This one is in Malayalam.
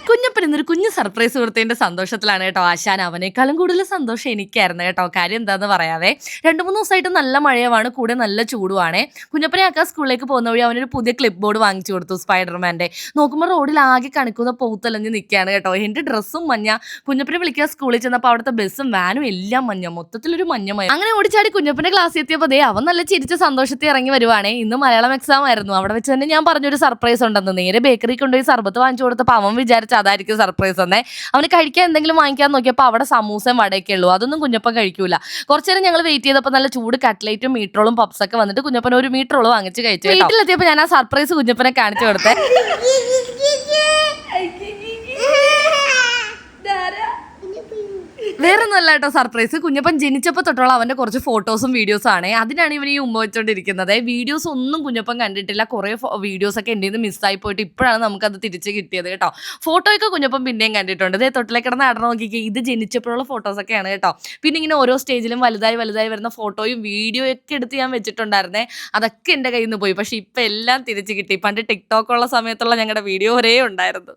കുഞ്ഞപ്പൻ ഇന്നൊരു കുഞ്ഞു സർപ്രൈസ് കൊടുത്തതിന്റെ സന്തോഷത്തിലാണ് കേട്ടോ ആശാൻ. അവനേക്കാളും കൂടുതൽ സന്തോഷം എനിക്കായിരുന്നു കേട്ടോ. കാര്യം എന്താന്ന് പറയാവേ, 2-3 ദിവസമായിട്ട് നല്ല മഴയുമാണ്, കൂടെ നല്ല ചൂടുവാണേ. കുഞ്ഞപ്പനെ ആക്കാൻ സ്കൂളിലേക്ക് പോകുന്ന വഴി അവനൊരു പുതിയ ക്ലിപ്പ് ബോർഡ് വാങ്ങിച്ചു കൊടുത്തു, സ്പൈഡർമാന്റെ. നോക്കുമ്പോൾ റോഡിൽ ആകെ കണിക്കുന്ന പൂത്തലഞ്ഞ് നിൽക്കുകയാണ് കേട്ടോ. എന്റെ ഡ്രസ്സും മഞ്ഞ. കുഞ്ഞപ്പനെ വിളിക്കാൻ സ്കൂളിൽ ചെന്നപ്പോൾ അവിടുത്തെ ബസ്സും വാനും എല്ലാം മഞ്ഞ, മൊത്തത്തിലൊരു മഞ്ഞമയം. അങ്ങനെ ഓടിച്ചാടി കുഞ്ഞപ്പന്റെ ക്ലാസ്സിൽ എത്തിയപ്പോൾ ദേ അവൻ നല്ല ചിരിച്ച സന്തോഷത്തിൽ ഇറങ്ങി വരുവാണേ. ഇന്ന് മലയാളം എക്സാം ആയിരുന്നു. അവിടെ വെച്ച് തന്നെ ഞാൻ പറഞ്ഞൊരു സർപ്രൈസ് ഉണ്ടെന്ന്. നേരെ ബേക്കറി കൊണ്ടുപോയി സർബത്ത് വാങ്ങിച്ചു കൊടുത്തപ്പോൾ അവൻ വിചാരിച്ച അതായിരിക്കും സർപ്രൈസ് എന്നേ. അവന് കഴിക്കാൻ എന്തെങ്കിലും വാങ്ങിക്കാൻ നോക്കിയപ്പോൾ അവിടെ സമൂസയും വടയൊക്കെ ഉള്ളൂ. അതൊന്നും കുഞ്ഞപ്പൻ കഴിക്കൂല. കുറച്ചു നേരം ഞങ്ങൾ വെയിറ്റ് ചെയ്തപ്പോൾ നല്ല ചൂട് കട്ട്ലേറ്റും മീറ്ററോളും പപ്സൊക്കെ വന്നിട്ട് കുഞ്ഞപ്പൻ ഒരു മീറ്ററോള് വാങ്ങിച്ച് കഴിച്ചു. വീട്ടിലെത്തിയപ്പോൾ ഞാൻ ആ സർപ്രൈസ് കുഞ്ഞപ്പനെ കാണിച്ചു കൊടുത്തേ. വേറെ ഒന്നല്ല കേട്ടോ സർപ്രൈസ്. കുഞ്ഞപ്പൻ ജനിച്ചപ്പോൾ തൊട്ടുള്ള അവന്റെ കുറച്ച് ഫോട്ടോസും വീഡിയോസും ആണ്. അതിനാണ് ഇവൻ ഈ ഉമ്മ വെച്ചോണ്ടിരിക്കുന്നത്. വീഡിയോസ് ഒന്നും കുഞ്ഞപ്പൻ കണ്ടിട്ടില്ല. കുറെ വീഡിയോസ് ഒക്കെ എൻ്റെ നിന്ന് മിസ്സായി പോയിട്ട് ഇപ്പോഴാണ് നമുക്കത് തിരിച്ച് കിട്ടിയത് കേട്ടോ. ഫോട്ടോയൊക്കെ കുഞ്ഞപ്പൻ പിന്നെയും കണ്ടിട്ടുണ്ട്. ഇതേ തൊട്ടിലേക്ക് കിടന്ന് നടന്ന് നോക്കിക്കേ, ഇത് ജനിച്ചപ്പോഴുള്ള ഫോട്ടോസൊക്കെയാണ് കേട്ടോ. പിന്നെ ഇങ്ങനെ ഓരോ സ്റ്റേജിലും വലുതായി വരുന്ന ഫോട്ടോയും വീഡിയോ ഒക്കെ എടുത്ത് ഞാൻ വെച്ചിട്ടുണ്ടായിരുന്നേ. അതൊക്കെ എൻ്റെ കയ്യിൽ നിന്ന് പോയി. പക്ഷെ ഇപ്പം എല്ലാം തിരിച്ച് കിട്ടി. പണ്ട് ടിക്ടോക്ക് ഉള്ള സമയത്തുള്ള ഞങ്ങളുടെ വീഡിയോ ഒരേ ഉണ്ടായിരുന്നു.